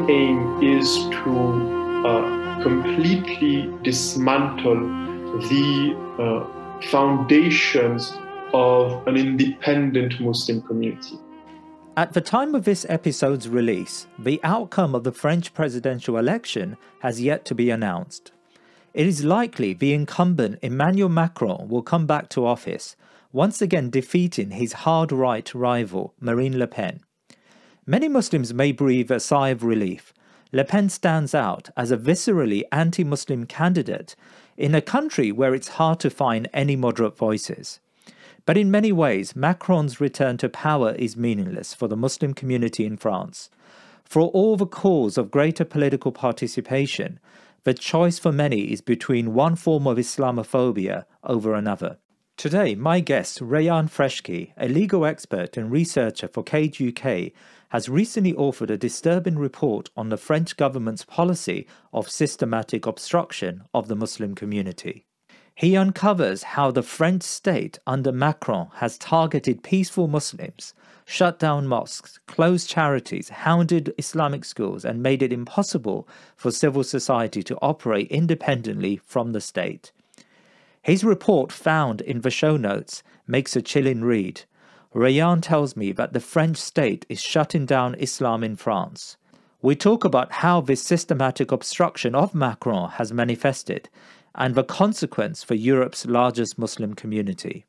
aim is to completely dismantle the foundations of an independent Muslim community. At the time of this episode's release, the outcome of the French presidential election has yet to be announced. It is likely the incumbent Emmanuel Macron will come back to office, once again defeating his hard-right rival, Marine Le Pen. Many Muslims may breathe a sigh of relief. Le Pen stands out as a viscerally anti-Muslim candidate in a country where it's hard to find any moderate voices. But in many ways, Macron's return to power is meaningless for the Muslim community in France. For all the cause of greater political participation, the choice for many is between one form of Islamophobia over another. Today, my guest, Rayan Freschi, a legal expert and researcher for CageUK, has recently authored a disturbing report on the French government's policy of systematic obstruction of the Muslim community. He uncovers how the French state under Macron has targeted peaceful Muslims, shut down mosques, closed charities, hounded Islamic schools, and made it impossible for civil society to operate independently from the state. His report, found in the show notes, makes a chilling read. Rayan tells me that the French state is shutting down Islam in France. We talk about how this systematic obstruction of Macron has manifested, and the consequence for Europe's largest Muslim community.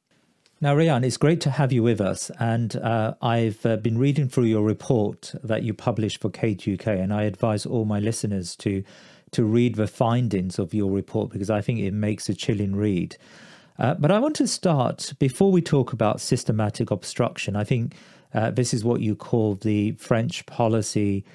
Now, Rayan, it's great to have you with us, and I've been reading through your report that you published for CageUK, and I advise all my listeners to read the findings of your report because I think it makes a chilling read. But I want to start, before we talk about systematic obstruction, I think this is what you call the French policy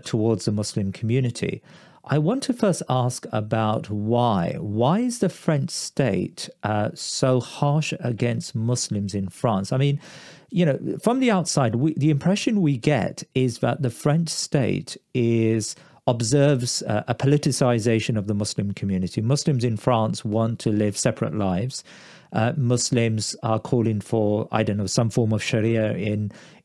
towards the Muslim community. I want to first ask about why. Why is the French state so harsh against Muslims in France? I mean, you know, from the outside, the impression we get is that the French state observes a politicization of the Muslim community. Muslims in France want to live separate lives. Muslims are calling for, I don't know, some form of Sharia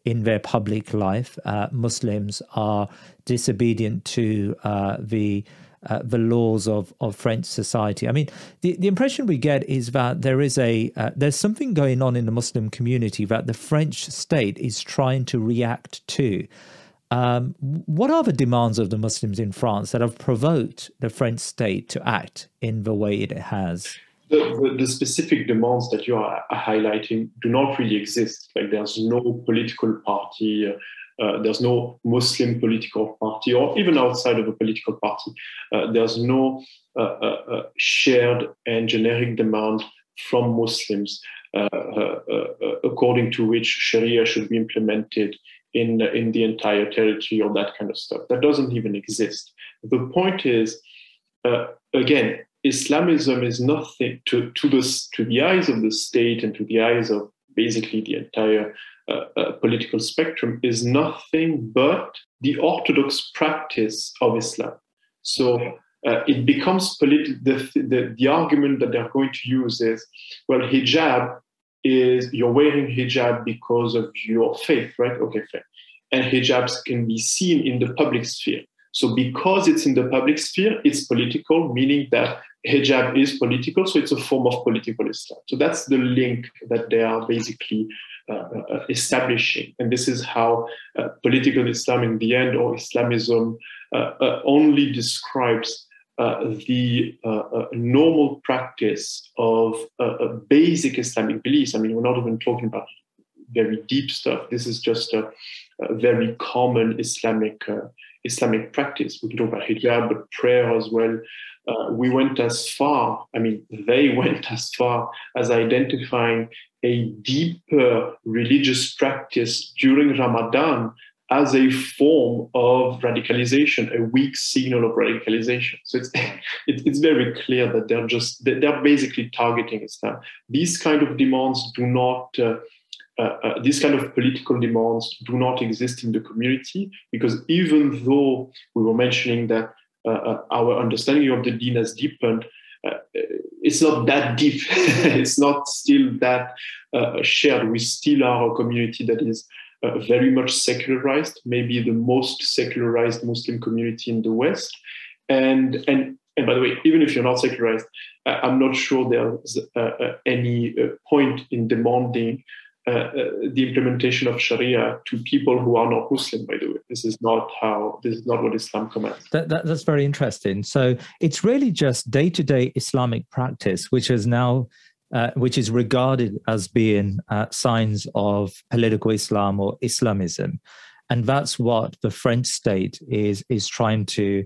in their public life. Muslims are disobedient to the laws of French society. I mean, the impression we get is that there's something going on in the Muslim community that the French state is trying to react to. What are the demands of the Muslims in France that have provoked the French state to act in the way it has? The specific demands that you are highlighting do not really exist. Like, there's no political party, there's no Muslim political party, or even outside of a political party, there's no shared and generic demand from Muslims according to which Sharia should be implemented in the entire territory, or that kind of stuff. That doesn't even exist. The point is, again, Islamism is nothing to the eyes of the state and to the eyes of basically the entire political spectrum, is nothing but the orthodox practice of Islam. So it becomes the argument that they're going to use is, well, hijab is, you're wearing hijab because of your faith, right? Okay, fair. And hijabs can be seen in the public sphere. So because it's in the public sphere, it's political, meaning that hijab is political, so it's a form of political Islam. So that's the link that they are basically establishing. And this is how political Islam in the end, or Islamism, only describes the normal practice of basic Islamic beliefs. I mean, we're not even talking about very deep stuff. This is just a very common Islamic practice. We can talk about hijab, but prayer as well. They went as far as identifying a deeper religious practice during Ramadan as a form of radicalization, a weak signal of radicalization. So it's very clear that they're basically targeting Islam. These kind of demands do not. These kind of political demands do not exist in the community, because even though we were mentioning that our understanding of the deen has deepened, it's not that deep. It's not still that shared. We still are a community that is very much secularized, maybe the most secularized Muslim community in the West. And by the way, even if you're not secularized, I'm not sure there's any point in demanding the implementation of Sharia to people who are not Muslim, by the way. This is not what Islam commands. That's very interesting. So it's really just day-to-day Islamic practice, which is now, which is regarded as being signs of political Islam or Islamism. And that's what the French state is trying to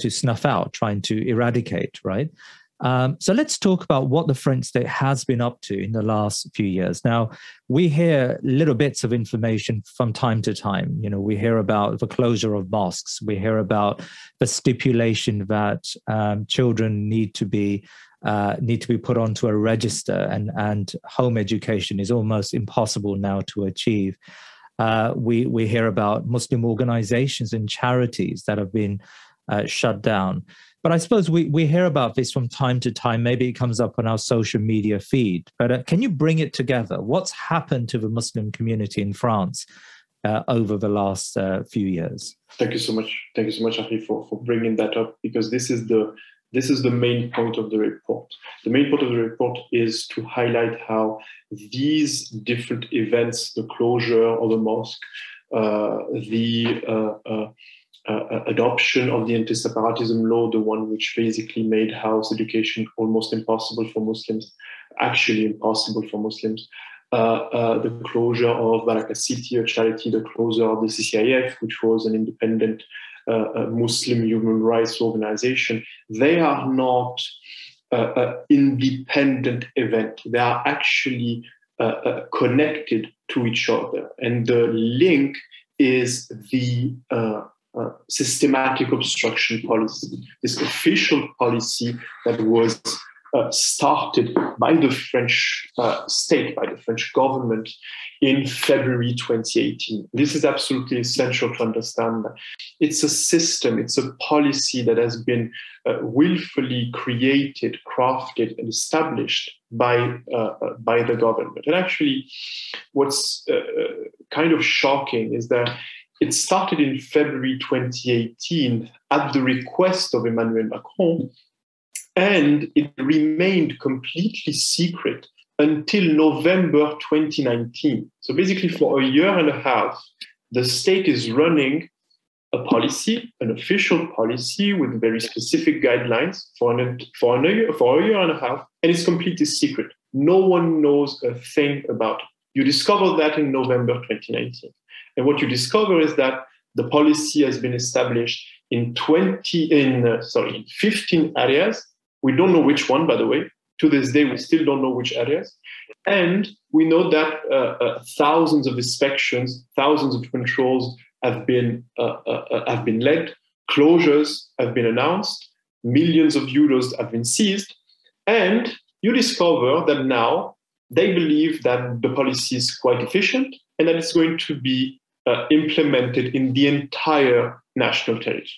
snuff out, trying to eradicate, right? So let's talk about what the French state has been up to in the last few years. Now, we hear little bits of information from time to time. You know, we hear about the closure of mosques. We hear about the stipulation that children need to be put onto a register, and home education is almost impossible now to achieve. We hear about Muslim organizations and charities that have been shut down. But I suppose we hear about this from time to time. Maybe it comes up on our social media feed. But can you bring it together? What's happened to the Muslim community in France over the last few years? Thank you so much. Thank you so much, Afi, for bringing that up, because this is the main point of the report. The main point of the report is to highlight how these different events, the closure of the mosque, the adoption of the Anti-Separatism law, the one which basically made house education almost impossible for Muslims, actually impossible for Muslims, the closure of Barakah City, a charity, the closure of the CCIF, which was an independent Muslim human rights organization. They are not independent events. They are actually connected to each other. And the link is the systematic obstruction policy, this official policy that was started by the French state, by the French government in February 2018. This is absolutely essential to understand. It's a system, it's a policy that has been willfully created, crafted, and established by the government. And actually, what's kind of shocking is that it started in February 2018 at the request of Emmanuel Macron, and it remained completely secret until November 2019. So basically, for a year and a half, the state is running a policy, an official policy with very specific guidelines for a year and a half, and it's completely secret. No one knows a thing about it. You discover that in November 2019. And what you discover is that the policy has been established in 15 areas. We don't know which one, by the way. To this day, we still don't know which areas. And we know that thousands of inspections, thousands of controls have been led. Closures have been announced. Millions of euros have been seized. And you discover that now they believe that the policy is quite efficient and that it's going to be implemented in the entire national territory.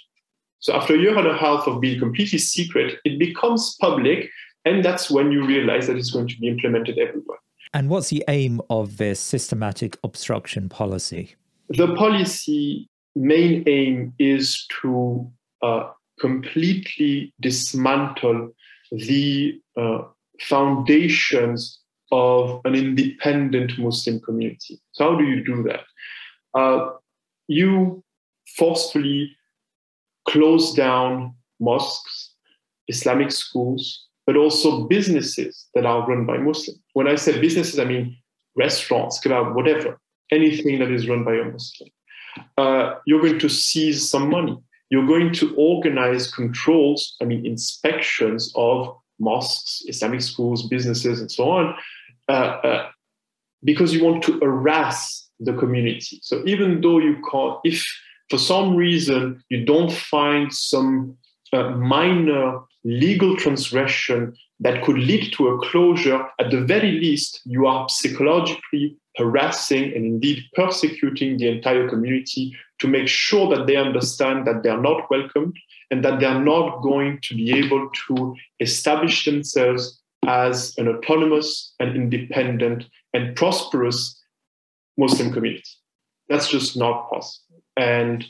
So after a year and a half of being completely secret, it becomes public, and that's when you realize that it's going to be implemented everywhere. And what's the aim of this systematic obstruction policy? The policy main aim is to completely dismantle the foundations of an independent Muslim community. So how do you do that? You forcefully close down mosques, Islamic schools, but also businesses that are run by Muslims. When I say businesses, I mean restaurants, kebab, whatever, anything that is run by a Muslim. You're going to seize some money. You're going to organize controls, inspections of mosques, Islamic schools, businesses, and so on, because you want to harass the community. So even though you can't, if for some reason you don't find some minor legal transgression that could lead to a closure, at the very least, you are psychologically harassing and indeed persecuting the entire community to make sure that they understand that they are not welcomed and that they are not going to be able to establish themselves as an autonomous and independent and prosperous Muslim community. That's just not possible. And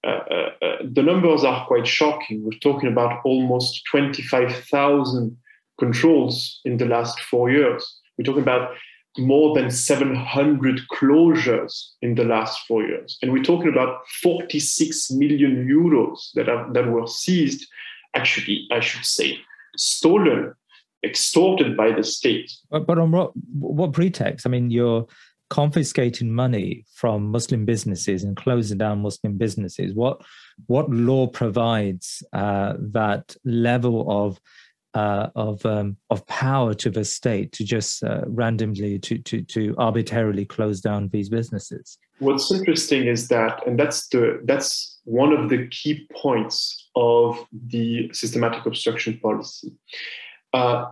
the numbers are quite shocking. We're talking about almost 25,000 controls in the last 4 years. We're talking about more than 700 closures in the last 4 years. And we're talking about 46 million euros that were seized, actually, I should say, stolen, extorted by the state. But on what pretext? I mean, you're confiscating money from Muslim businesses and closing down Muslim businesses. What law provides that level of power to the state to just randomly to arbitrarily close down these businesses? What's interesting is that, and that's one of the key points of the systematic obstruction policy.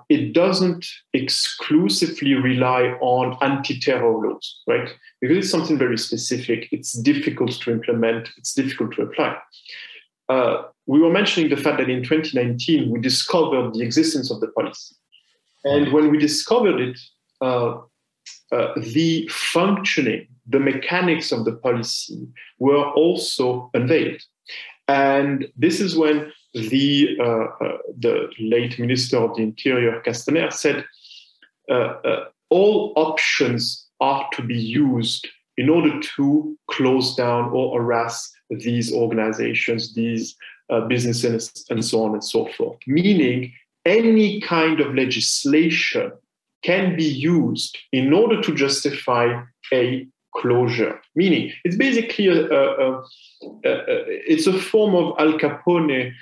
It doesn't exclusively rely on anti-terror laws, right? Because it's something very specific. It's difficult to implement. It's difficult to apply. We were mentioning the fact that in 2019, we discovered the existence of the policy. And when we discovered it, the functioning, the mechanics of the policy were also unveiled. And this is when the late Minister of the Interior, Castaner, said all options are to be used in order to close down or harass these organizations, these businesses, and so on and so forth. Meaning, any kind of legislation can be used in order to justify a closure. Meaning, it's basically it's a form of Al Capone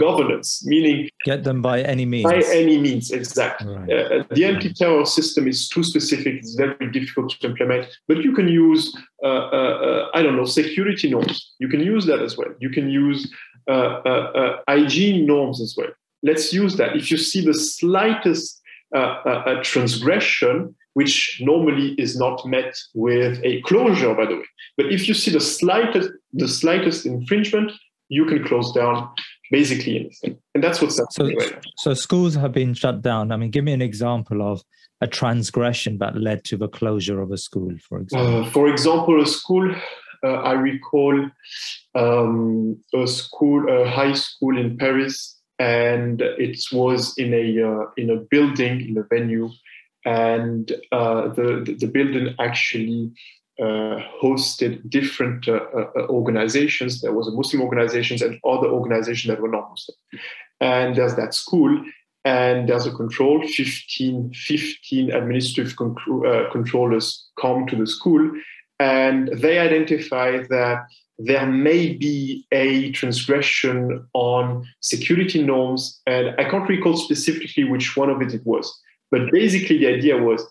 governance, meaning get them by any means. By any means, exactly. Right. The anti-terror system is too specific; it's very difficult to implement. But you can use, I don't know, security norms. You can use that as well. You can use hygiene norms as well. Let's use that. If you see the slightest transgression, which normally is not met with a closure, by the way. But if you see the slightest infringement, you can close down basically anything. And that's what's happening right now. So schools have been shut down. I mean, give me an example of a transgression that led to the closure of a school, for example. For example, a school, I recall a high school in Paris, and it was in a building, in a venue, and the building actually hosted different organizations. There was a Muslim organizations and other organizations that were not Muslim. And there's that school, and there's a control. 15 administrative controllers come to the school, and they identify that there may be a transgression on security norms, and I can't recall specifically which one of it was. But basically, the idea was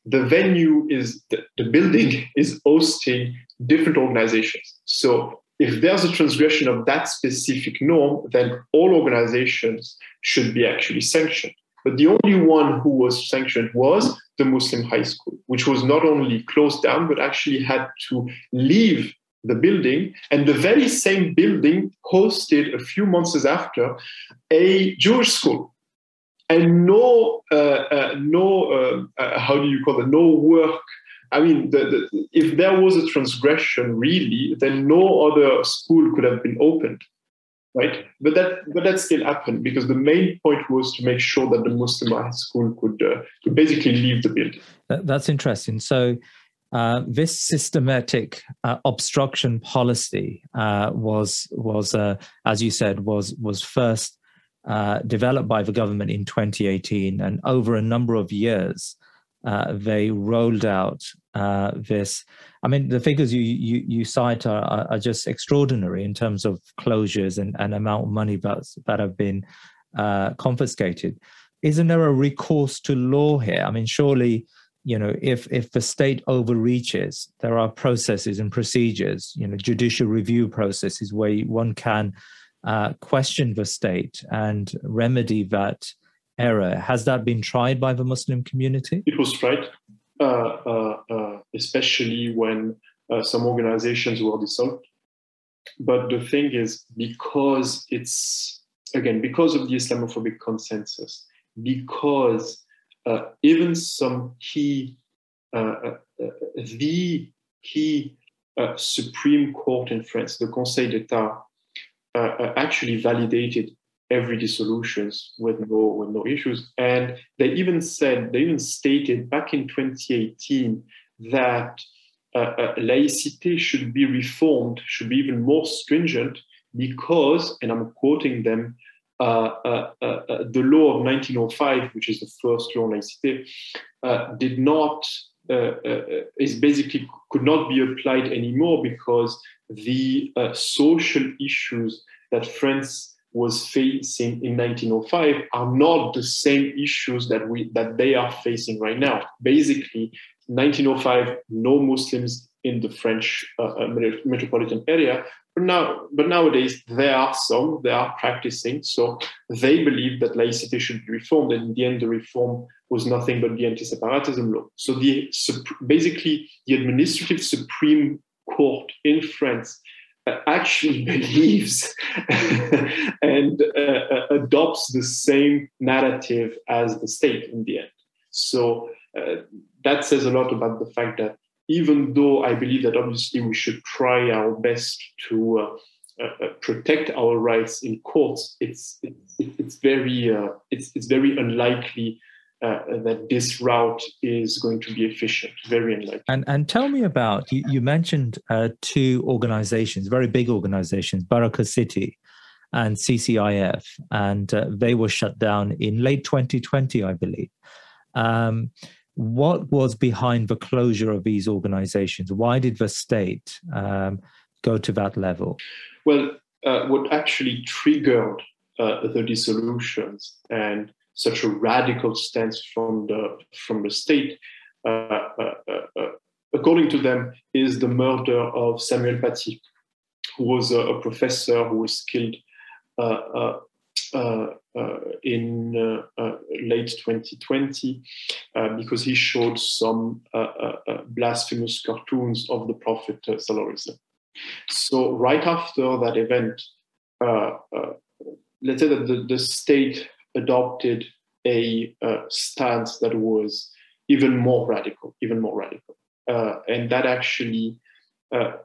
the venue is, the building is hosting different organizations. So if there's a transgression of that specific norm, then all organizations should be actually sanctioned. But the only one who was sanctioned was the Muslim high school, which was not only closed down, but actually had to leave the building. And the very same building hosted a few months after a Jewish school. And no work. I mean, if there was a transgression really, then no other school could have been opened, right? But that still happened because the main point was to make sure that the Muslim high school could basically leave the building. That's interesting. So this systematic obstruction policy was as you said, was first developed by the government in 2018, and over a number of years, they rolled out this. I mean, the figures you cite are just extraordinary in terms of closures and amount of money that have been confiscated. Isn't there a recourse to law here? I mean, surely, if the state overreaches, there are processes and procedures, judicial review processes where one can question the state and remedy that error. Has that been tried by the Muslim community? It was tried, especially when some organizations were dissolved. But the thing is, because of the Islamophobic consensus, because even some key the key Supreme Court in France, the Conseil d'État, actually validated every dissolutions with no issues, and they even stated back in 2018 that laïcité should be reformed, should be even more stringent because, and I'm quoting them, the law of 1905, which is the first law on laïcité, did not is basically could not be applied anymore because the social issues that France was facing in 1905 are not the same issues that they are facing right now. Basically, 1905, no Muslims in the French metropolitan area, but nowadays there are practicing, so they believe that laïcité should be reformed, and in the end the reform was nothing but the Anti-Separatism law. So basically the administrative Supreme Court in France actually believes and adopts the same narrative as the state in the end. So that says a lot about the fact that even though I believe that obviously we should try our best to protect our rights in courts, it's very unlikely that this route is going to be efficient. Very unlikely. And tell me about, you mentioned two organizations, very big organizations, Barakah City and CCIF, and they were shut down in late 2020, I believe. What was behind the closure of these organizations? Why did the state go to that level? Well, what actually triggered the dissolutions and such a radical stance from the state, according to them, is the murder of Samuel Paty, who was a professor who was killed in late 2020 because he showed some blasphemous cartoons of the Prophet ﷺ. So right after that event, let's say that the state adopted a stance that was even more radical, and that actually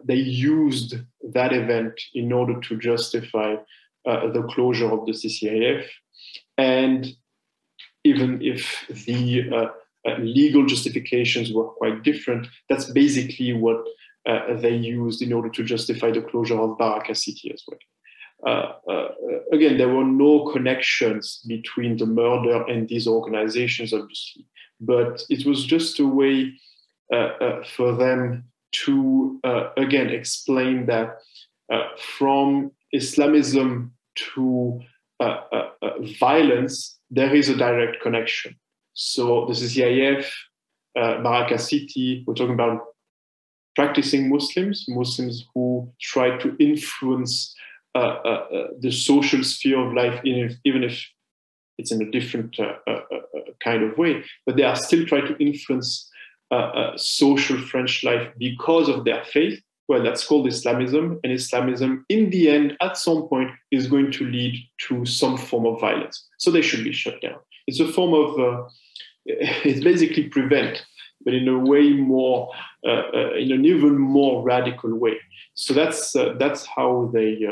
they used that event in order to justify the closure of the CCIF. And even if the legal justifications were quite different, that's basically what they used in order to justify the closure of Barakah City as well. Again, there were no connections between the murder and these organizations, obviously, but it was just a way for them to, again, explain that from Islamism to violence, there is a direct connection. So the CCIF, Barakah City, we're talking about practicing Muslims who try to influence the social sphere of life, even if it's in a different kind of way, but they are still trying to influence social French life because of their faith. Well, that's called Islamism, and Islamism, in the end, at some point, is going to lead to some form of violence. So they should be shut down. It's a form of, it's basically prevent, but in a way more, in an even more radical way. So that's how they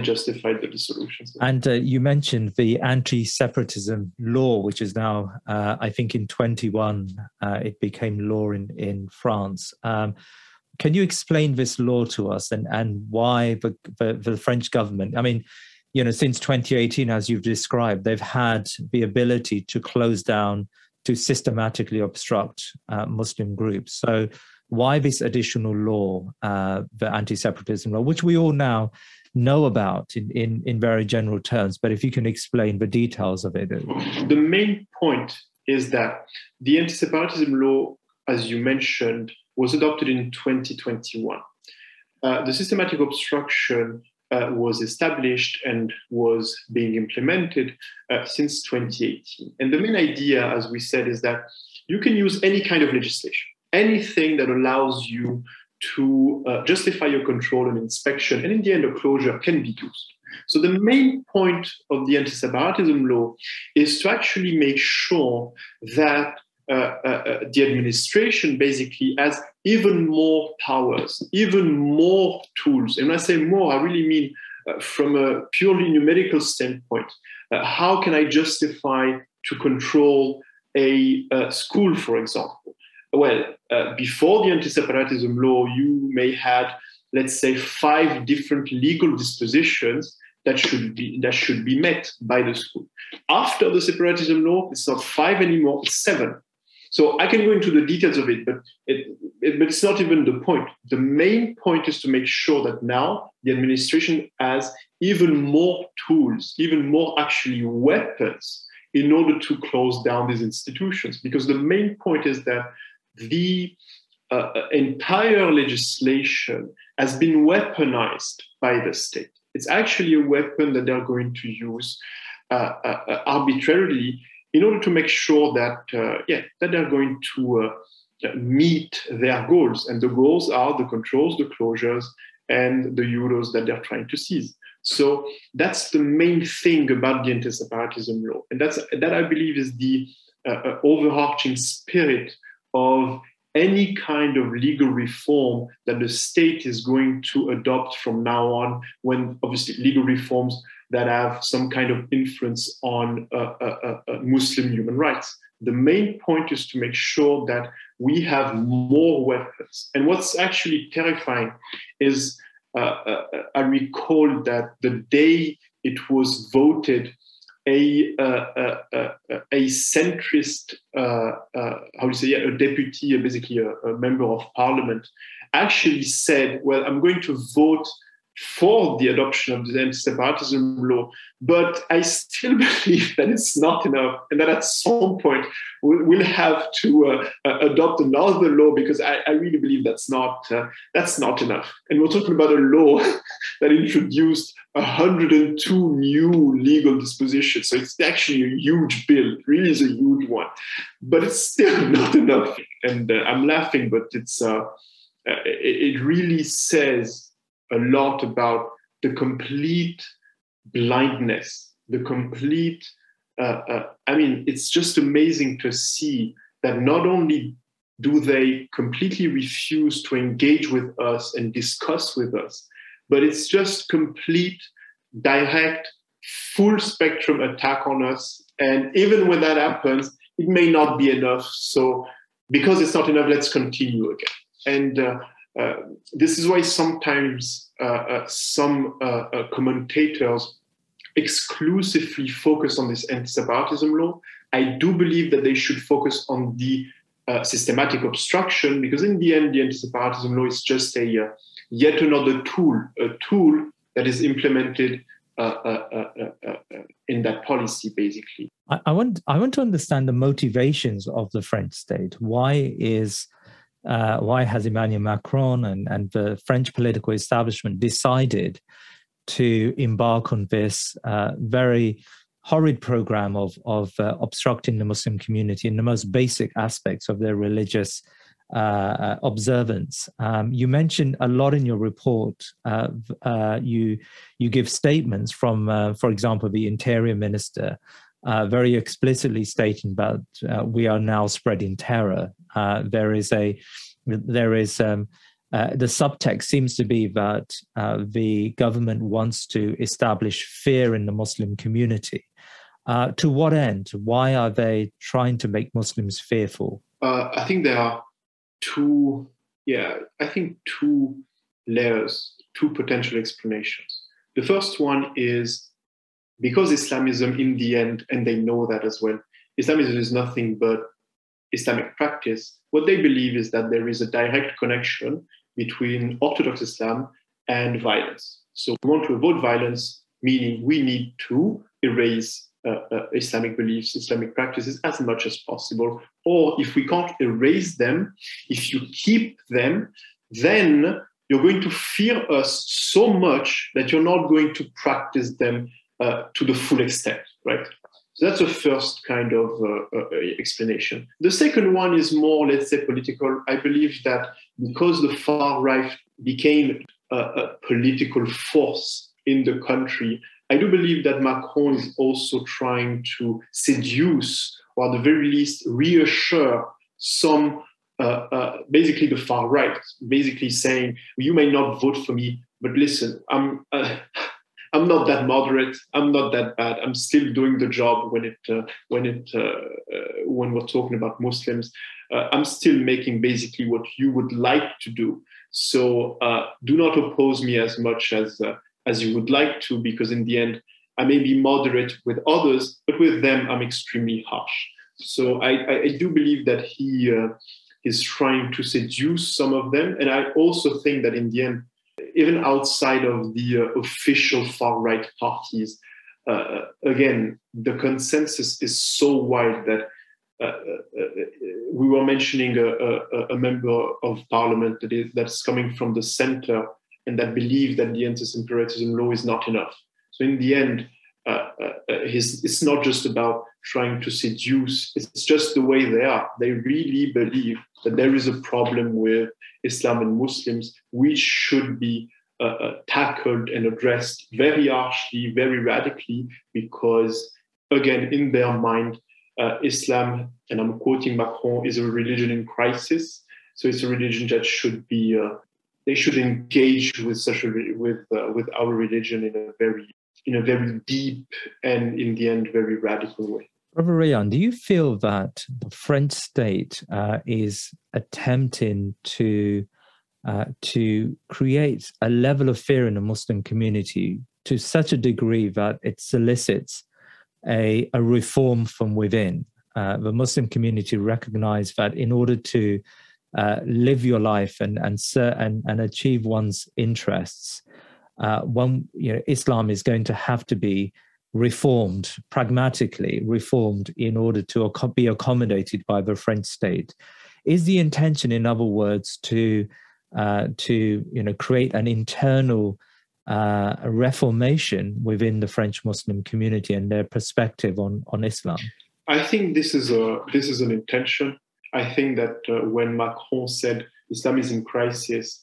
justified the dissolutions. And you mentioned the Anti-Separatism law, which is now, I think, in 21, it became law in France. Can you explain this law to us and why the French government, I mean, you know, since 2018, as you've described, they've had the ability to close down, to systematically obstruct Muslim groups. So why this additional law, the Anti-Separatism law, which we all now know about in very general terms, but if you can explain the details of it. The main point is that the Anti-Separatism law, as you mentioned, was adopted in 2021. The systematic obstruction was established and was being implemented since 2018. And the main idea, as we said, is that you can use any kind of legislation, anything that allows you to justify your control and inspection, and in the end, a closure can be used. So the main point of the Anti-Separatism law is to actually make sure that the administration basically has even more powers, even more tools. And when I say more, I really mean from a purely numerical standpoint. How can I justify to control a school, for example? Well, before the anti-separatism law, you may have, let's say, 5 different legal dispositions that should be met by the school. After the separatism law, it's not 5 anymore, it's 7. So I can go into the details of it, but it's not even the point. The main point is to make sure that now the administration has even more tools, even more actually weapons in order to close down these institutions. Because the main point is that the entire legislation has been weaponized by the state. It's actually a weapon that they're going to use arbitrarily in order to make sure that that they're going to meet their goals. And the goals are the controls, the closures, and the euros that they're trying to seize. So that's the main thing about the anti-separatism law. And that I believe is the overarching spirit of any kind of legal reform that the state is going to adopt from now on, when obviously legal reforms that have some kind of influence on Muslim human rights. The main point is to make sure that we have more weapons. And what's actually terrifying is I recall that the day it was voted, a centrist, a deputy, basically a member of parliament, actually said, well, I'm going to vote for the adoption of the anti-separatism law, but I still believe that it's not enough, and that at some point we'll have to adopt another law, because I really believe that's not enough. And we're talking about a law that introduced 102 new legal dispositions, so it's actually a huge bill. It really is a huge one, but it's still not enough. And I'm laughing, but it really says a lot about the complete blindness, the complete, it's just amazing to see that not only do they completely refuse to engage with us and discuss with us, but it's just complete, direct, full spectrum attack on us. And even when that happens, it may not be enough. So because it's not enough, let's continue again. And this is why sometimes some commentators exclusively focus on this anti-separatism law. I do believe that they should focus on the systematic obstruction, because in the end, the anti-separatism law is just a yet another tool, a tool that is implemented in that policy, basically. I want to understand the motivations of the French state. Why has Emmanuel Macron and the French political establishment decided to embark on this very horrid program of obstructing the Muslim community in the most basic aspects of their religious observance? You mentioned a lot in your report. You give statements from, for example, the Interior Minister, very explicitly stating about we are now spreading terror. The subtext seems to be that the government wants to establish fear in the Muslim community. To what end? Why are they trying to make Muslims fearful? I think there are two layers, two potential explanations. The first one is because Islamism in the end, and they know that as well, Islamism is nothing but Islamic practice. What they believe is that there is a direct connection between Orthodox Islam and violence. So we want to avoid violence, meaning we need to erase Islamic beliefs, Islamic practices as much as possible. Or if we can't erase them, if you keep them, then you're going to fear us so much that you're not going to practice them to the full extent, right? So that's the first kind of explanation. The second one is more, let's say, political. I believe that because the far right became a political force in the country, I do believe that Macron is also trying to seduce or at the very least reassure some, basically the far right, basically saying, you may not vote for me, but listen, I'm not that moderate. I'm not that bad. I'm still doing the job when we're talking about Muslims. I'm still making basically what you would like to do. So do not oppose me as much as you would like to, because in the end, I may be moderate with others, but with them, I'm extremely harsh. So I do believe that he is trying to seduce some of them. And I also think that in the end, even outside of the official far-right parties, again, the consensus is so wide that we were mentioning a member of parliament that's coming from the center and that believe that the anti-separatism law is not enough. So in the end, it's not just about trying to seduce, it's just the way they are. They really believe that there is a problem with Islam and Muslims, which should be tackled and addressed very harshly, very radically, because, again, in their mind, Islam, and I'm quoting Macron, is a religion in crisis. So it's a religion that should be, they should engage with with our religion in a very deep and, in the end, very radical way. Brother Rayan, do you feel that the French state is attempting to create a level of fear in the Muslim community to such a degree that it solicits a reform from within? The Muslim community recognize that in order to live your life and achieve one's interests, Islam is going to have to be reformed, pragmatically reformed, in order to be accommodated by the French state. Is the intention, in other words, to create an internal reformation within the French Muslim community and their perspective on Islam? I think this is an intention. I think that when Macron said Islam is in crisis,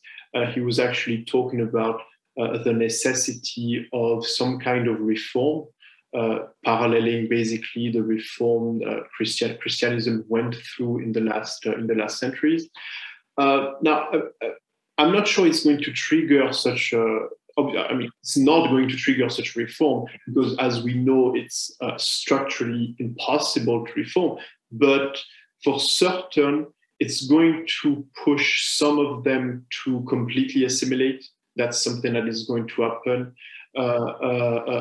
he was actually talking about the necessity of some kind of reform, paralleling basically the reform Christianism went through in the last centuries. Now, I'm not sure it's going to trigger such it's not going to trigger such reform, because as we know, it's structurally impossible to reform. But for certain, it's going to push some of them to completely assimilate. That's something that is going to happen.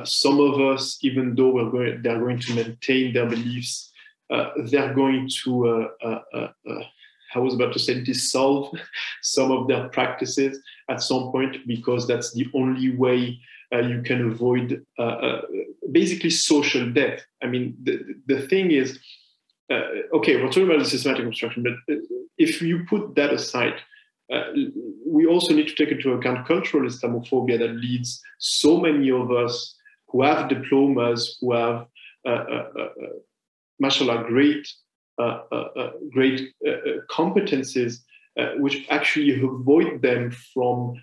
Some of us, even though they're going to maintain their beliefs, they're going to, I was about to say, dissolve some of their practices at some point, because that's the only way you can avoid basically social death. I mean, the thing is, okay, we're talking about the systematic obstruction, but if you put that aside, we also need to take into account cultural Islamophobia that leads so many of us who have diplomas, who have, mashallah, great competencies, which actually avoid them from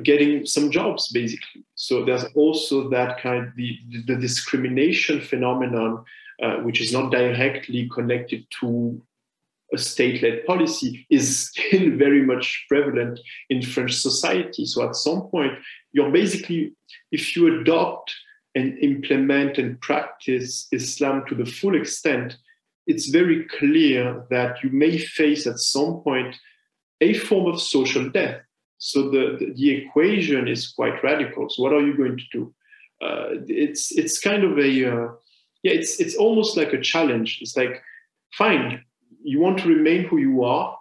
getting some jobs, basically. So there's also that kind of the discrimination phenomenon, which is not directly connected to a state-led policy, is still very much prevalent in French society. So at some point, you're basically, if you adopt and implement and practice Islam to the full extent, it's very clear that you may face at some point a form of social death. So the equation is quite radical. So what are you going to do? It's kind of it's almost like a challenge. It's like, fine, you want to remain who you are,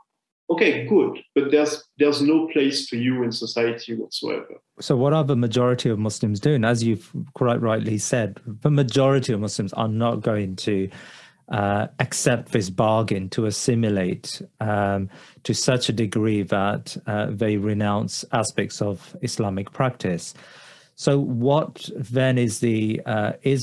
okay, good, but there's no place for you in society whatsoever. So what are the majority of Muslims doing? As you've quite rightly said, the majority of Muslims are not going to accept this bargain to assimilate to such a degree that they renounce aspects of Islamic practice. So what then is the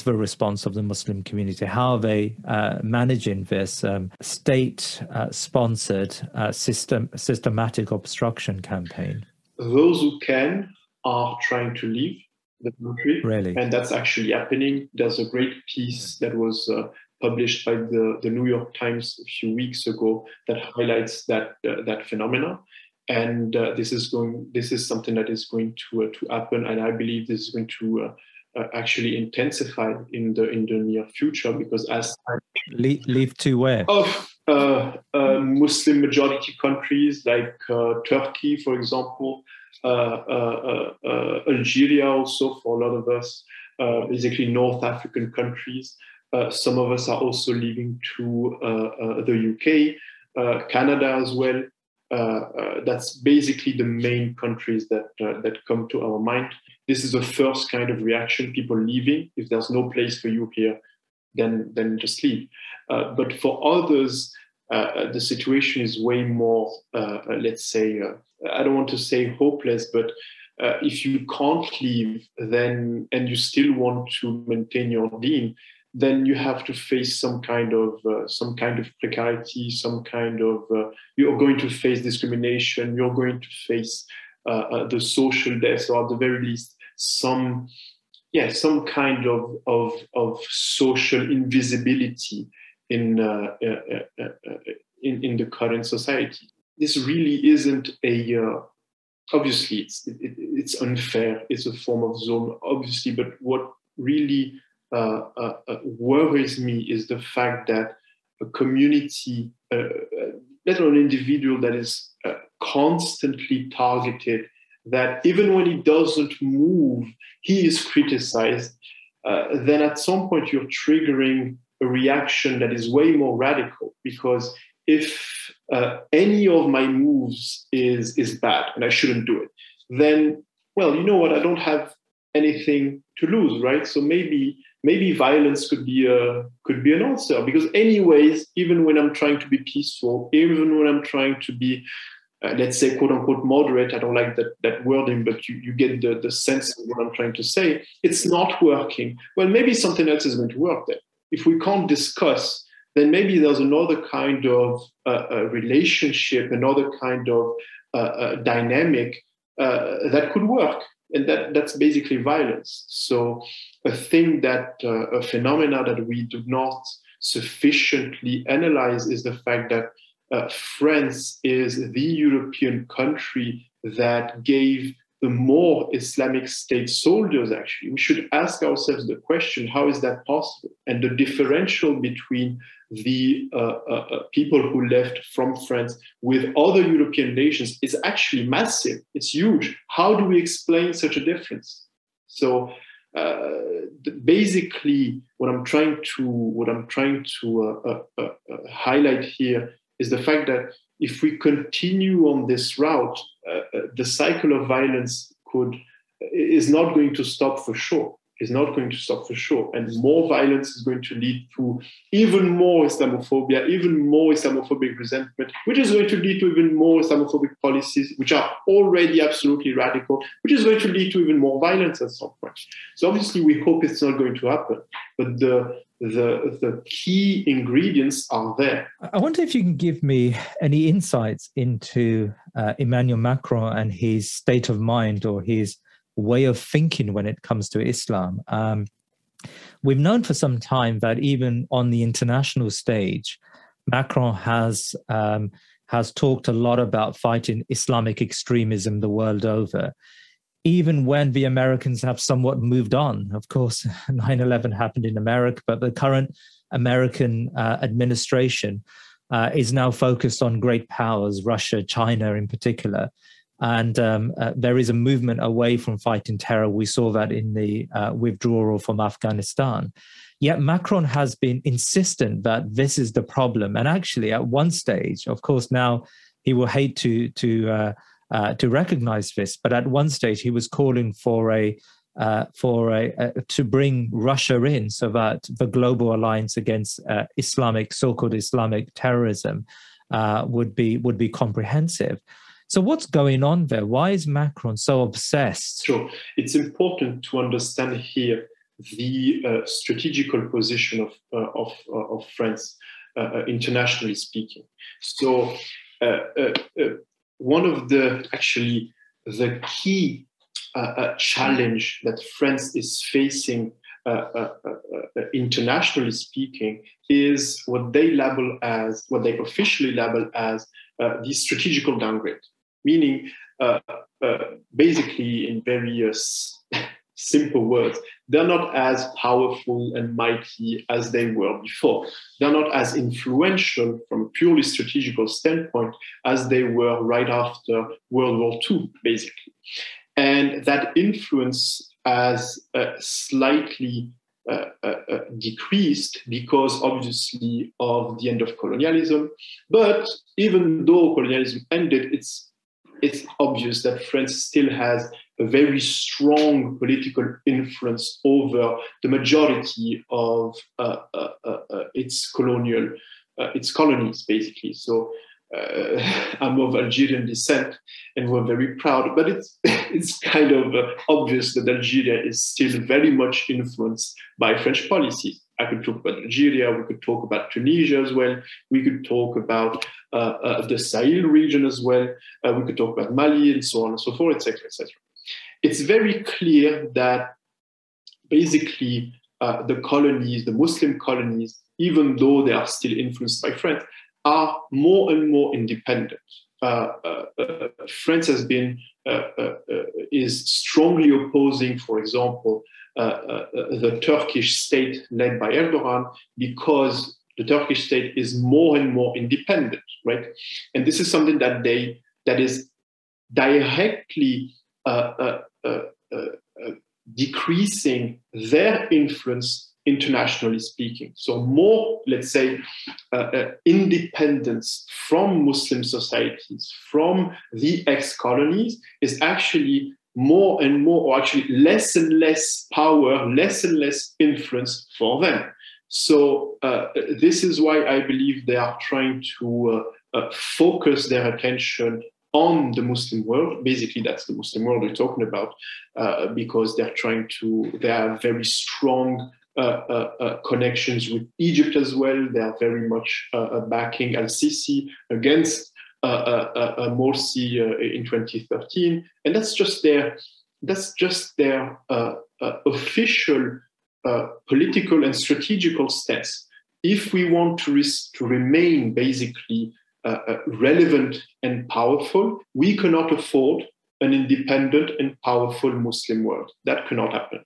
response of the Muslim community? How are they managing this state-sponsored systematic obstruction campaign? Those who can are trying to leave the country. Really? And that's actually happening. There's a great piece that was published by the New York Times a few weeks ago that highlights that phenomena. And this is something that is going to happen, and I believe this is going to actually intensify in the near future, because as leave to where? Muslim majority countries like Turkey, for example, Algeria also for a lot of us, basically North African countries. Some of us are also leaving to the UK, Canada as well. That's basically the main countries that come to our mind. This is the first kind of reaction, people leaving. If there's no place for you here, then just leave. But for others, the situation is way more, let's say, I don't want to say hopeless, but if you can't leave, then and you still want to maintain your deen, then you have to face some kind of precarity, some kind of you're going to face discrimination, you're going to face the social death, or at the very least some kind of social invisibility in the current society. This really isn't obviously it's unfair. It's a form of zulm, obviously, but what really worries me is the fact that a community, let alone an individual that is constantly targeted, that even when he doesn't move, he is criticized, then at some point you're triggering a reaction that is way more radical. Because if any of my moves is bad and I shouldn't do it, then, well, you know what, I don't have anything to lose, right? So maybe violence could be an answer, because anyways, even when I'm trying to be peaceful, even when I'm trying to be, let's say, quote unquote, moderate, I don't like that wording, but you get the sense of what I'm trying to say, it's not working. Well, maybe something else is going to work then. If we can't discuss, then maybe there's another kind of relationship, another kind of dynamic that could work. And that's basically violence. So a phenomena that we do not sufficiently analyze is the fact that France is the European country that gave the more Islamic State soldiers, actually. We should ask ourselves the question, how is that possible? And the differential between the people who left from France with other European nations is actually massive. It's huge. How do we explain such a difference? So basically, what I'm trying to highlight here is the fact that if we continue on this route, the cycle of violence is not going to stop for sure. Is not going to stop for sure. And more violence is going to lead to even more Islamophobia, even more Islamophobic resentment, which is going to lead to even more Islamophobic policies, which are already absolutely radical, which is going to lead to even more violence at some point. So obviously we hope it's not going to happen, but the key ingredients are there. I wonder if you can give me any insights into Emmanuel Macron and his state of mind, or his way of thinking when it comes to Islam. We've known for some time that even on the international stage, Macron has talked a lot about fighting Islamic extremism the world over, even when the Americans have somewhat moved on. Of course, 9/11 happened in America, but the current American administration is now focused on great powers, Russia, China in particular. And there is a movement away from fighting terror. We saw that in the withdrawal from Afghanistan. Yet Macron has been insistent that this is the problem. And actually, at one stage, of course, now he will hate to recognize this, but at one stage he was calling to bring Russia in, so that the global alliance against so-called Islamic terrorism would be comprehensive. So what's going on there? Why is Macron so obsessed? Sure. It's important to understand here the strategical position of France, internationally speaking. So one of the key challenge that France is facing internationally speaking, is what they officially label as the strategical downgrade, meaning basically in various simple words, they're not as powerful and mighty as they were before. They're not as influential from a purely strategical standpoint as they were right after World War II, basically. And that influence has slightly decreased because, obviously, of the end of colonialism. But even though colonialism ended, it's obvious that France still has a very strong political influence over the majority of its colonies, basically. So I'm of Algerian descent, and we're very proud. But it's kind of obvious that Algeria is still very much influenced by French policies. I could talk about Algeria, we could talk about Tunisia as well, we could talk about the Sahel region as well, we could talk about Mali and so on and so forth, etc., etc. It's very clear that basically the colonies, the Muslim colonies, even though they are still influenced by France, are more and more independent. France is strongly opposing, for example, the Turkish state led by Erdogan, because the Turkish state is more and more independent, right? And this is something that is directly decreasing their influence internationally speaking. So more, let's say, independence from Muslim societies, from the ex-colonies, is actually more and more, or actually less and less power, less and less influence for them. So this is why I believe they are trying to focus their attention on the Muslim world. Basically, that's the Muslim world we're talking about, because they have very strong connections with Egypt as well. They are very much backing al-Sisi against Morsi in 2013, and that's just their official political and strategical stance. If we want to remain basically relevant and powerful, we cannot afford an independent and powerful Muslim world. That cannot happen.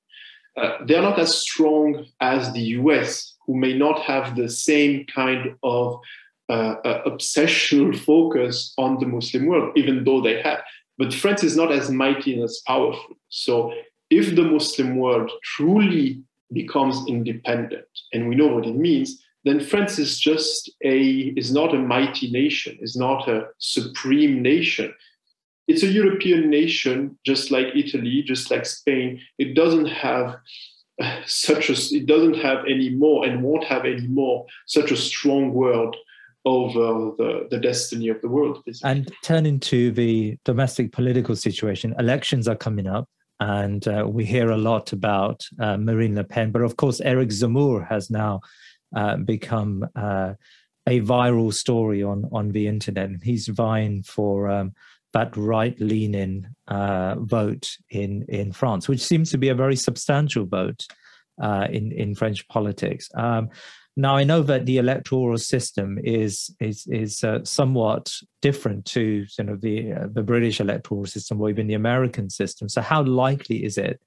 They're not as strong as the US, who may not have the same kind of obsessional focus on the Muslim world, even though they have. But France is not as mighty and as powerful. So if the Muslim world truly becomes independent, and we know what it means, then France is not a mighty nation, is not a supreme nation. It's a European nation, just like Italy, just like Spain. It doesn't have anymore, and won't have anymore, such a strong word over the destiny of the world. Basically. And turning to the domestic political situation, elections are coming up, and we hear a lot about Marine Le Pen, but of course Eric Zemmour has now become a viral story on the internet, and he's vying for that right-leaning vote in France, which seems to be a very substantial vote in French politics. Now, I know that the electoral system is somewhat different to the British electoral system or even the American system. So how likely is it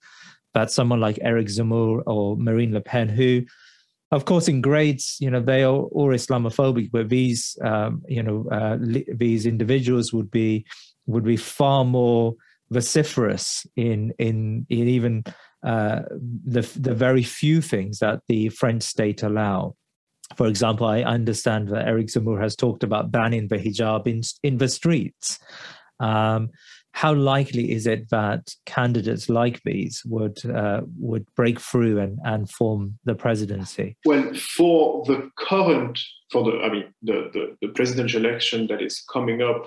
that someone like Eric Zemmour or Marine Le Pen, who, of course, in grades, they are all Islamophobic, but these individuals would be far more vociferous in even the very few things that the French state allow. For example, I understand that Eric Zemmour has talked about banning the hijab in the streets. How likely is it that candidates like these would break through and form the presidency? Well, for the presidential election that is coming up,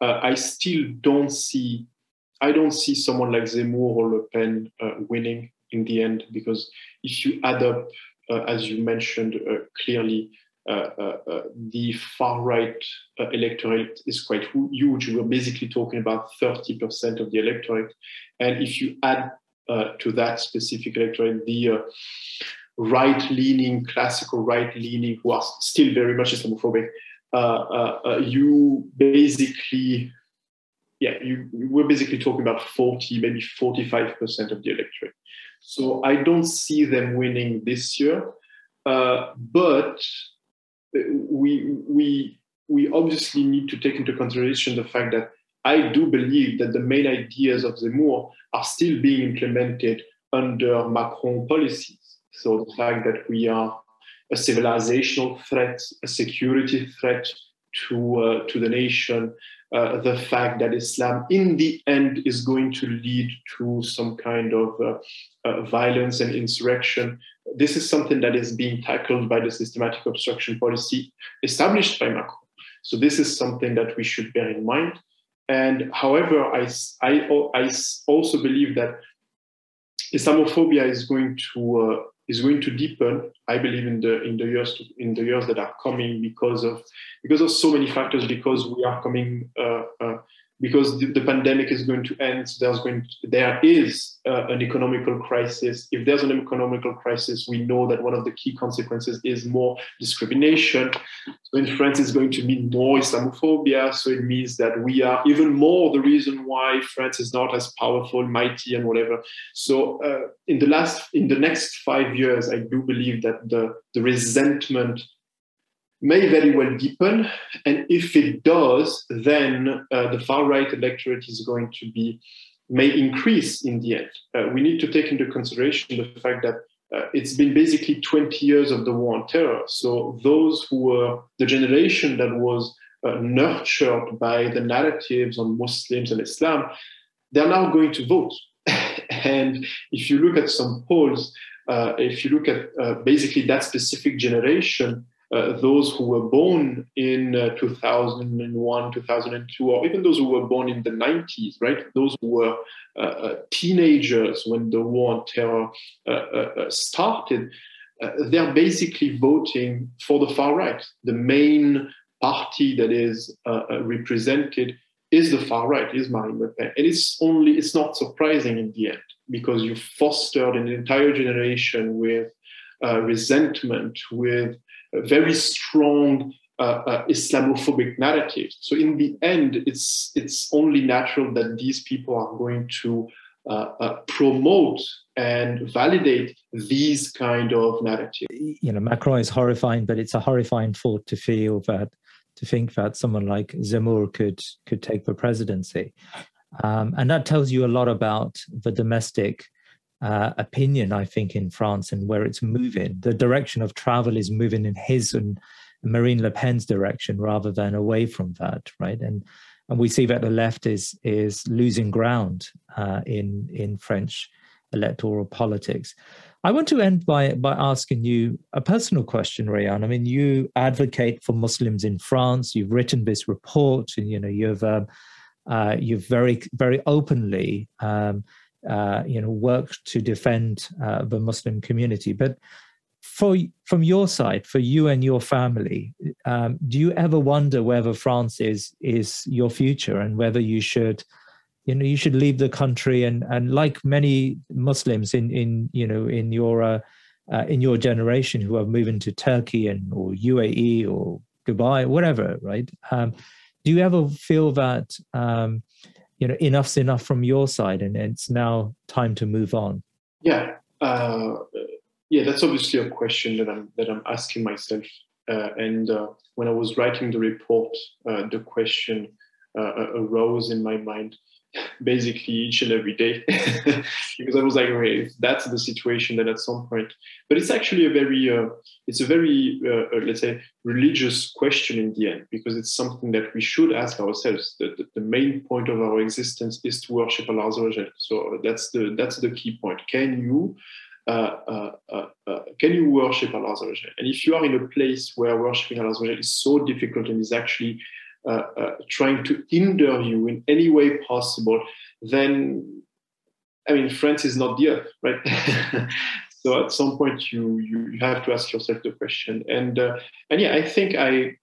I still don't see someone like Zemmour or Le Pen winning in the end, because if you add up, as you mentioned clearly, the far-right electorate is quite huge. We're basically talking about 30% of the electorate. And if you add to that specific electorate, the right-leaning, classical right-leaning, who are still very much Islamophobic, you basically, we're basically talking about 40, maybe 45% of the electorate. So I don't see them winning this year, but we obviously need to take into consideration the fact that I do believe that the main ideas of Zemmour are still being implemented under Macron policies. So the fact that we are a civilizational threat, a security threat to the nation, the fact that Islam in the end is going to lead to some kind of violence and insurrection. This is something that is being tackled by the systematic obstruction policy established by Macron. So this is something that we should bear in mind. And however, I also believe that Islamophobia is going to deepen. I believe in the years that are coming because of so many factors. Because we are coming. Because the pandemic is going to end, there is an economical crisis. If there's an economical crisis, we know that one of the key consequences is more discrimination. So in France, it's going to mean more Islamophobia. So it means that we are even more the reason why France is not as powerful, mighty, and whatever. So in the next 5 years, I do believe that the resentment may very well deepen. And if it does, then the far-right electorate may increase in the end. We need to take into consideration the fact that it's been basically 20 years of the war on terror. So those who were the generation that was nurtured by the narratives on Muslims and Islam, they're now going to vote. And if you look at some polls, if you look at basically that specific generation, those who were born in 2001, 2002, or even those who were born in the 90s, right? Those who were teenagers when the war on terror started, they're basically voting for the far right. The main party that is represented is the far right, is Marine Le Pen. And it's not surprising in the end, because you fostered an entire generation with resentment, with very strong Islamophobic narratives. So in the end, it's only natural that these people are going to promote and validate these kind of narratives. Macron is horrifying, but it's a horrifying thought to think that someone like Zemmour could take the presidency. And that tells you a lot about the domestic opinion, I think, in France and where it's moving. The direction of travel is moving in his and Marine Le Pen's direction rather than away from that, right? And we see that the left is losing ground in French electoral politics. I want to end by asking you a personal question, Rayan. I mean, you advocate for Muslims in France. You've written this report, and you've very, very openly worked to defend the Muslim community. But from your side, for you and your family, do you ever wonder whether France is your future, and whether you should leave the country and like many Muslims in your generation who are moving to Turkey or UAE or Dubai, whatever, right? Do you ever feel that enough's enough from your side, and it's now time to move on? Yeah, that's obviously a question that I'm asking myself. And when I was writing the report, the question arose in my mind basically each and every day, because I was like, okay, if that's the situation, then at some point. But it's actually a very let's say, religious question in the end, because it's something that we should ask ourselves. The main point of our existence is to worship Allah Azza wa Jal. So that's the key point. Can you worship Allah Azza wa Jal? And if you are in a place where worshiping Allah Azza wa Jal is so difficult and is actually trying to hinder you in any way possible, then, I mean, France is not the earth, right? So at some point you have to ask yourself the question. And yeah, I think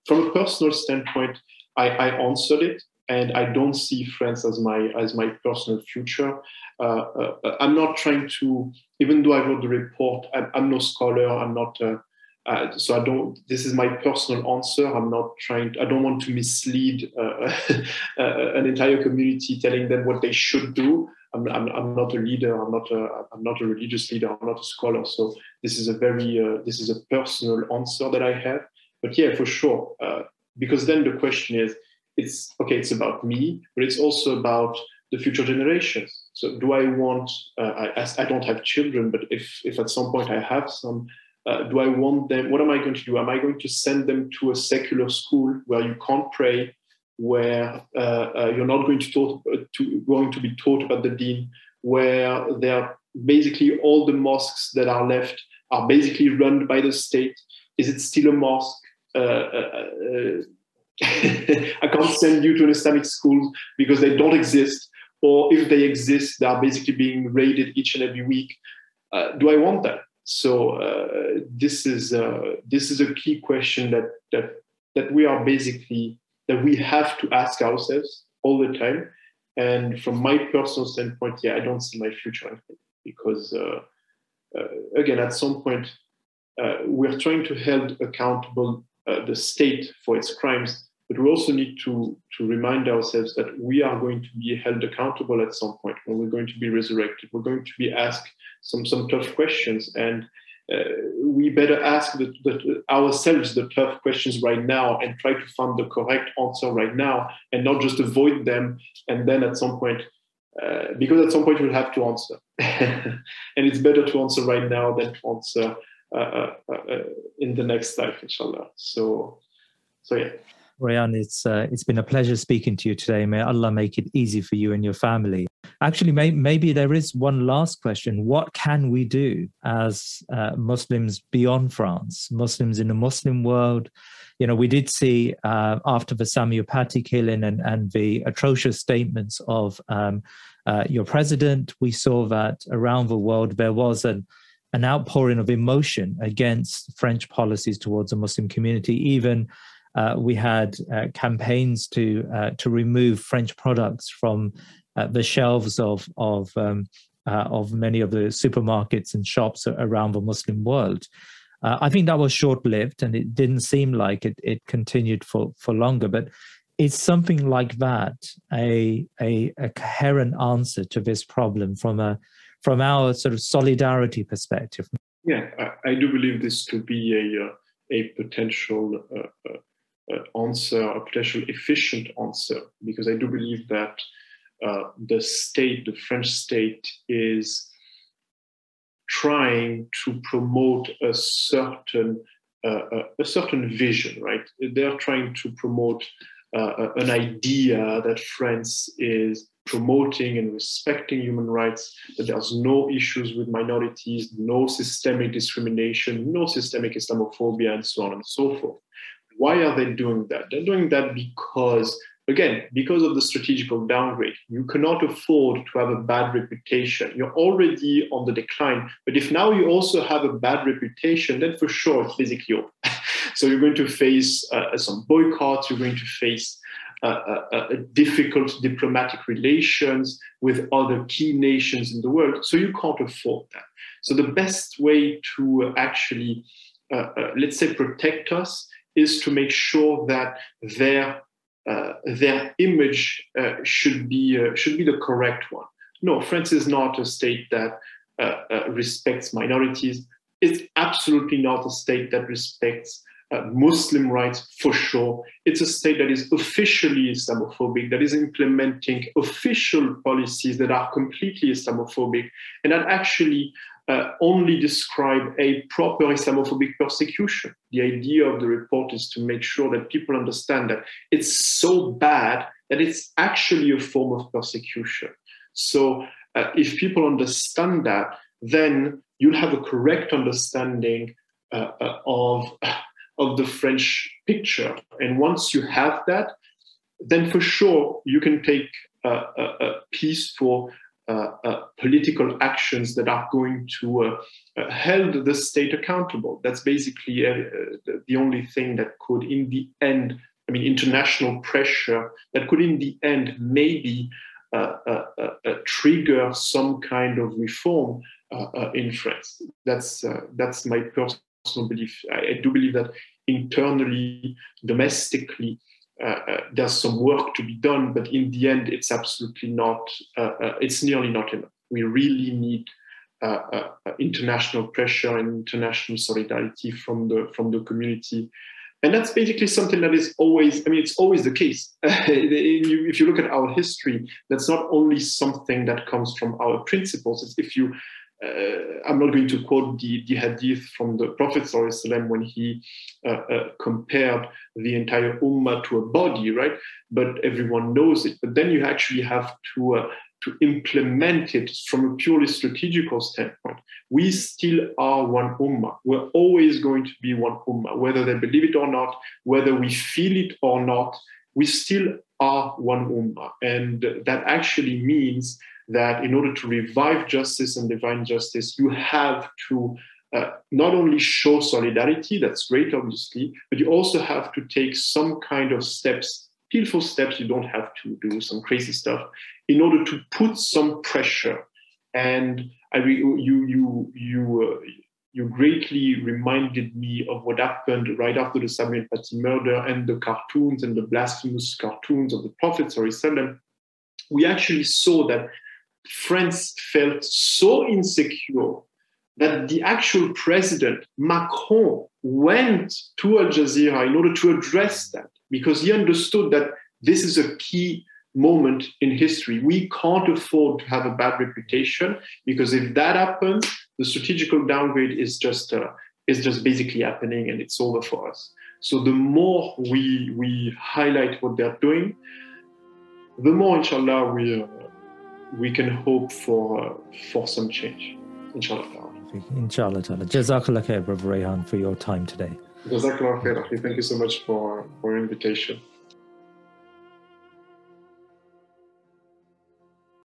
from a personal standpoint, I answered it. and I don't see France as my personal future. I'm not trying to, even though I wrote the report, I'm no scholar. I'm not. So I don't. This is my personal answer. I'm not trying. I don't want to mislead an entire community, telling them what they should do. I'm not a leader. I'm not a religious leader. I'm not a scholar. So this is a personal answer that I have. But yeah, for sure. Because then the question is, it's about me, but it's also about the future generations. So do I want? I don't have children, but if at some point I have some. Do I want them? What am I going to do? Am I going to send them to a secular school where you can't pray, where you're not going to be taught about the deen, where they're basically all the mosques that are left are basically run by the state? Is it still a mosque? I can't send you to an Islamic school because they don't exist, or if they exist, they are basically being raided each and every week. Do I want that? So this is a key question that we have to ask ourselves all the time. And from my personal standpoint, I don't see my future in it, because again, at some point, we're trying to hold accountable the state for its crimes, but we also need to remind ourselves that we are going to be held accountable at some point when we're going to be resurrected. We're going to be asked some tough questions, and we better ask ourselves the tough questions right now and try to find the correct answer right now, and not just avoid them. And then at some point, because at some point we'll have to answer, and it's better to answer right now than to answer in the next life, inshallah. So yeah. Rayan, it's been a pleasure speaking to you today. May Allah make it easy for you and your family. Actually, maybe there is one last question. What can we do as Muslims beyond France, Muslims in the Muslim world? You know, we did see after the Samuel Paty killing and the atrocious statements of your president, we saw that around the world there was an outpouring of emotion against French policies towards the Muslim community. Even we had campaigns to remove French products from the shelves of many of the supermarkets and shops around the Muslim world. I think that was short-lived, and it didn't seem like it continued for longer. But is something like that a coherent answer to this problem from our sort of solidarity perspective? Yeah, I do believe this to be a potential answer, a potential efficient answer, because I do believe that the French state, is trying to promote a certain vision, right? They're trying to promote an idea that France is promoting and respecting human rights, that there's no issues with minorities, no systemic discrimination, no systemic Islamophobia, and so on and so forth. Why are they doing that? They're doing that because of the strategical downgrade. You cannot afford to have a bad reputation. You're already on the decline. But if now you also have a bad reputation, then for sure it's basically over. So you're going to face some boycotts. You're going to face difficult diplomatic relations with other key nations in the world. So you can't afford that. So the best way to actually, let's say, protect us is to make sure that their image should be the correct one. No, France is not a state that respects minorities. It's absolutely not a state that respects Muslim rights, for sure. It's a state that is officially Islamophobic, that is implementing official policies that are completely Islamophobic, and that actually only describe a proper Islamophobic persecution. The idea of the report is to make sure that people understand that it's so bad that it's actually a form of persecution. So if people understand that, then you'll have a correct understanding of the French picture. And once you have that, then for sure you can take peaceful political actions that are going to hold the state accountable. That's basically the only thing that could, in the end, international pressure that could in the end maybe trigger some kind of reform in France. That's my personal belief. I do believe that internally, domestically, there's some work to be done, but in the end, it's absolutely not. It's nearly not enough. We really need international pressure and international solidarity from the community. And that's basically something that is always, it's always the case. If you look at our history, that's not only something that comes from our principles. It's if you, I'm not going to quote the hadith from the Prophet ﷺ when he compared the entire ummah to a body, right? But everyone knows it. But then you actually have to implement it from a purely strategical standpoint. We still are one ummah. We're always going to be one ummah, whether they believe it or not, whether we feel it or not, we still are one ummah. And that actually means that in order to revive justice and divine justice, you have to not only show solidarity, that's great, obviously, but you also have to take some kind of steps, peaceful steps. You don't have to do some crazy stuff in order to put some pressure. And you greatly reminded me of what happened right after the Samuel Paty murder and the cartoons and the blasphemous cartoons of the Prophet ﷺ. We actually saw that France felt so insecure that the actual president, Macron, went to Al Jazeera in order to address that, because he understood that this is a key moment in history. We can't afford to have a bad reputation, because if that happens, the strategical downgrade is just basically happening and it's over for us. So the more we highlight what they're doing, the more, inshallah, we can hope for some change. Inshallah. Inshallah. Jazakallah khair, Brother Rayan, for your time today. Jazakallah khair. Thank you so much for your invitation.